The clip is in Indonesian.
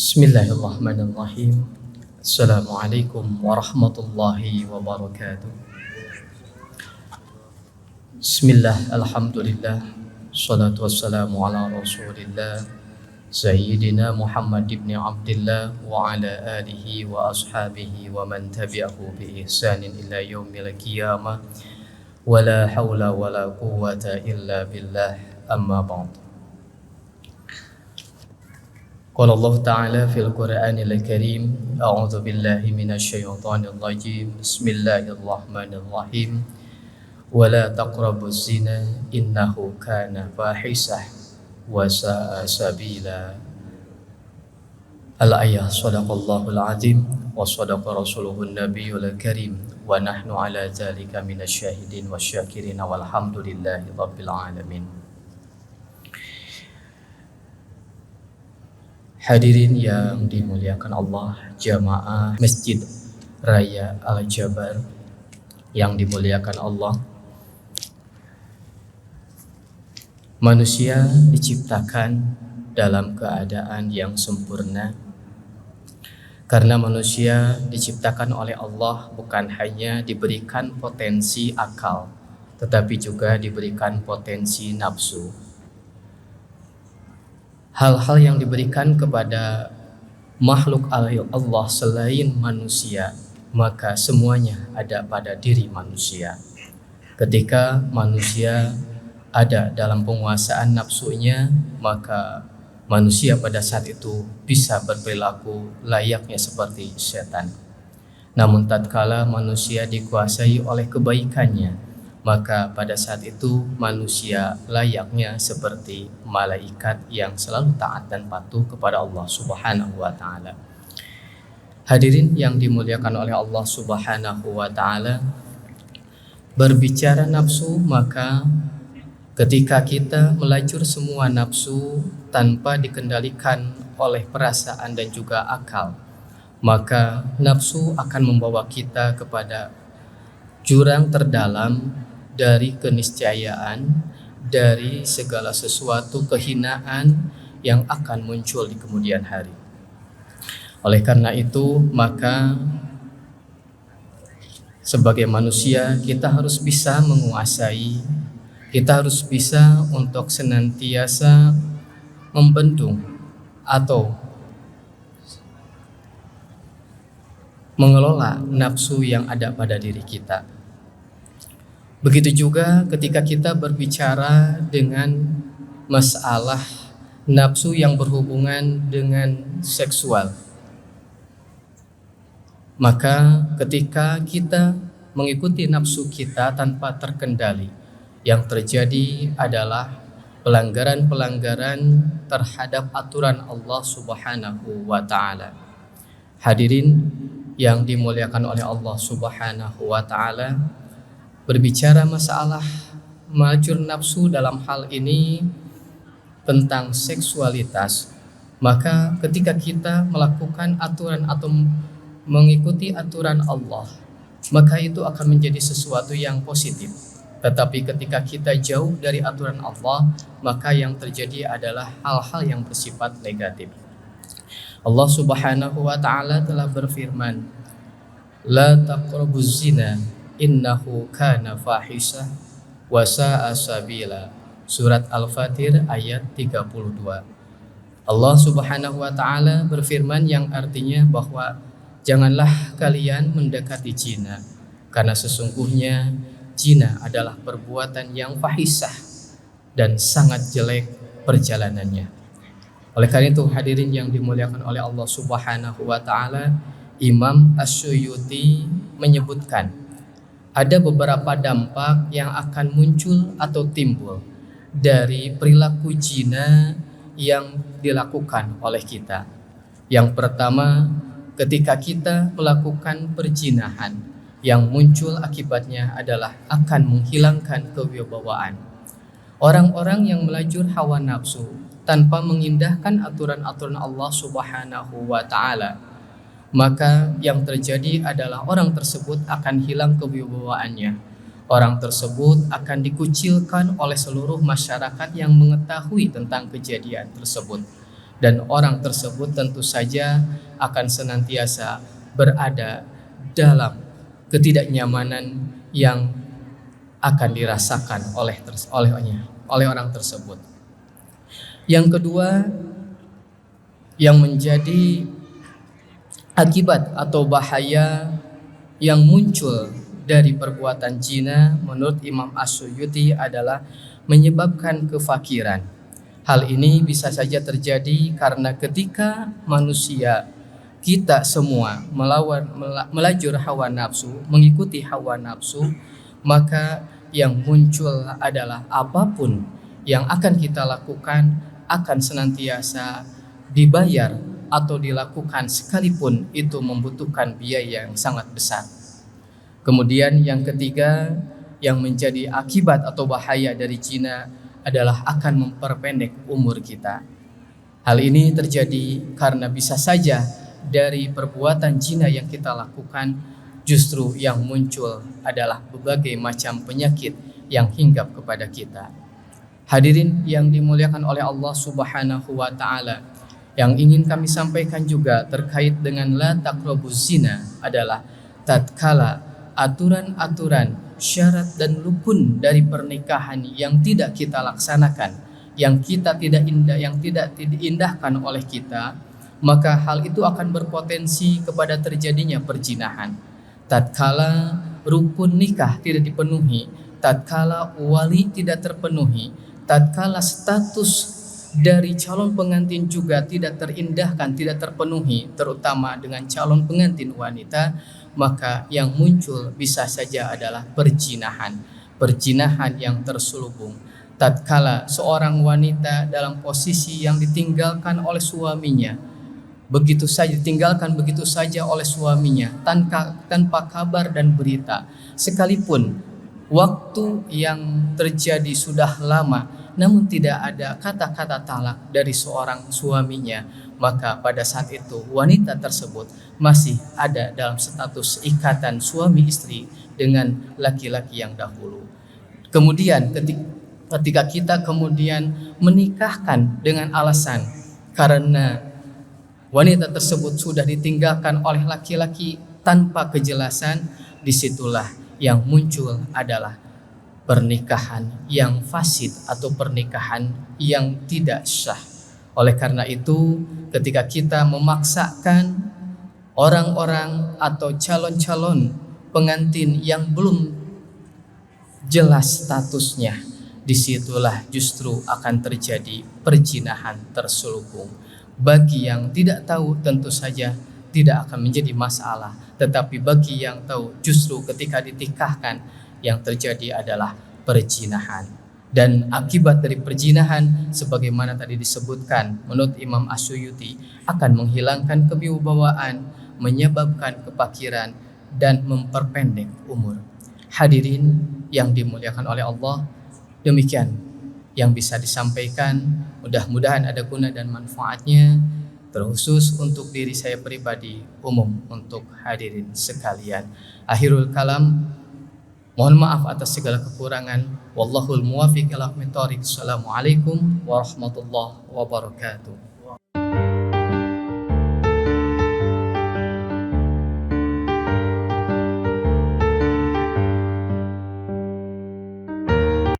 Bismillahirrahmanirrahim. Assalamualaikum warahmatullahi wabarakatuh. Bismillah, alhamdulillah, salatu wassalamu ala rasulillah Sayyidina Muhammad ibn Abdillah wa ala alihi wa ashabihi wa man tabi'ahu bi ihsanin ila yaumil qiyamah. Wa la hawla wa la quwwata illa billah, amma ba'd. Qala Allah Ta'ala fil Qur'anil Karim, a'udzu billahi minasy syaithanir rajim. Bismillahirrahmanirrahim. Wa la taqrabuz zina innahu kana fahisah wa sa'a sabila. Al-ayah. Shadaqallahul azim wa shadaqa rasuluhun nabiyul karim wa nahnu ala dzalika minasy syahidin wasyakirin walhamdulillahi rabbil alamin. Hadirin yang dimuliakan Allah, jamaah Masjid Raya Al-Jabar yang dimuliakan Allah. Manusia diciptakan dalam keadaan yang sempurna karena manusia diciptakan oleh Allah bukan hanya diberikan potensi akal, tetapi juga diberikan potensi nafsu. Hal-hal yang diberikan kepada makhluk Allah selain manusia, maka semuanya ada pada diri manusia. Ketika manusia ada dalam penguasaan nafsunya, maka manusia pada saat itu bisa berperilaku layaknya seperti setan. Namun tatkala manusia dikuasai oleh kebaikannya, maka pada saat itu manusia layaknya seperti malaikat yang selalu taat dan patuh kepada Allah Subhanahu wa Ta'ala. Hadirin yang dimuliakan oleh Allah Subhanahu wa Ta'ala, berbicara nafsu, maka ketika kita melajur semua nafsu tanpa dikendalikan oleh perasaan dan juga akal, maka nafsu akan membawa kita kepada jurang terdalam dari keniscayaan, dari segala sesuatu kehinaan yang akan muncul di kemudian hari. Oleh karena itu, maka sebagai manusia kita harus bisa menguasai, kita harus bisa untuk senantiasa membendung atau mengelola nafsu yang ada pada diri kita. Begitu juga ketika kita berbicara dengan masalah nafsu yang berhubungan dengan seksual, maka ketika kita mengikuti nafsu kita tanpa terkendali, yang terjadi adalah pelanggaran-pelanggaran terhadap aturan Allah Subhanahu wa Ta'ala. Hadirin yang dimuliakan oleh Allah Subhanahu wa Ta'ala, berbicara masalah melajur nafsu dalam hal ini tentang seksualitas, maka ketika kita melakukan aturan atau mengikuti aturan Allah, maka itu akan menjadi sesuatu yang positif. Tetapi ketika kita jauh dari aturan Allah, maka yang terjadi adalah hal-hal yang bersifat negatif. Allah Subhanahu wa Ta'ala telah berfirman, la taqrabuz zina innahu kana fahisah wa sa'a sabila. Surat Al-Fatir ayat 32. Allah Subhanahu wa Ta'ala berfirman yang artinya bahwa janganlah kalian mendekati zina, karena sesungguhnya zina adalah perbuatan yang fahisah dan sangat jelek perjalanannya. Oleh karena itu, hadirin yang dimuliakan oleh Allah Subhanahu wa Ta'ala, Imam Asyuyuti menyebutkan ada beberapa dampak yang akan muncul atau timbul dari perilaku zina yang dilakukan oleh kita. Yang pertama, ketika kita melakukan perzinahan, yang muncul akibatnya adalah akan menghilangkan kewibawaan. Orang-orang yang melajur hawa nafsu tanpa mengindahkan aturan-aturan Allah Subhanahu wa Ta'ala, maka yang terjadi adalah orang tersebut akan hilang kewibawaannya. Orang tersebut akan dikucilkan oleh seluruh masyarakat yang mengetahui tentang kejadian tersebut. dan orang tersebut tentu saja akan senantiasa berada dalam ketidaknyamanan yang akan dirasakan oleh orang tersebut. Yang kedua, yang menjadi akibat atau bahaya yang muncul dari perbuatan zina menurut Imam As-Suyuti adalah menyebabkan kefakiran. Hal ini bisa saja terjadi karena ketika manusia, kita semua melajur hawa nafsu, mengikuti hawa nafsu, maka yang muncul adalah apapun yang akan kita lakukan akan senantiasa dibayar atau dilakukan sekalipun itu membutuhkan biaya yang sangat besar. Kemudian yang ketiga, yang menjadi akibat atau bahaya dari zina adalah akan memperpendek umur kita. Hal ini terjadi karena bisa saja dari perbuatan zina yang kita lakukan justru yang muncul adalah berbagai macam penyakit yang hinggap kepada kita. Hadirin yang dimuliakan oleh Allah Subhanahu wa taala, yang ingin kami sampaikan juga terkait dengan la taqrabuz zina adalah tatkala aturan-aturan, syarat dan rukun dari pernikahan yang tidak kita laksanakan, yang tidak diindahkan oleh kita, maka hal itu akan berpotensi kepada terjadinya perzinahan. Tatkala rukun nikah tidak dipenuhi, tatkala wali tidak terpenuhi, tatkala status dari calon pengantin juga tidak terindahkan, tidak terpenuhi, terutama dengan calon pengantin wanita, maka yang muncul bisa saja adalah perzinahan. Perzinahan yang terselubung. Tatkala seorang wanita dalam posisi yang ditinggalkan oleh suaminya, ditinggalkan begitu saja oleh suaminya tanpa kabar dan berita, sekalipun waktu yang terjadi sudah lama namun tidak ada kata-kata talak dari seorang suaminya, maka pada saat itu wanita tersebut masih ada dalam status ikatan suami istri dengan laki-laki yang dahulu. Kemudian ketika kita kemudian menikahkan dengan alasan karena wanita tersebut sudah ditinggalkan oleh laki-laki tanpa kejelasan, disitulah yang muncul adalah pernikahan yang fasid atau pernikahan yang tidak sah. Oleh karena itu, ketika kita memaksakan orang-orang atau calon-calon pengantin yang belum jelas statusnya, disitulah justru akan terjadi perzinahan terselubung. Bagi yang tidak tahu tentu saja tidak akan menjadi masalah, tetapi bagi yang tahu justru ketika dinikahkan yang terjadi adalah perzinahan. Dan akibat dari perzinahan sebagaimana tadi disebutkan menurut Imam As-Suyuti akan menghilangkan kewibawaan, menyebabkan kefakiran dan memperpendek umur. Hadirin yang dimuliakan oleh Allah, demikian yang bisa disampaikan, mudah-mudahan ada guna dan manfaatnya, terkhusus untuk diri saya pribadi, umum untuk hadirin sekalian. Akhirul kalam, mohon maaf atas segala kekurangan. Wallahul muwaffiq ila aqwamit thoriq. Assalamualaikum warahmatullahi wabarakatuh.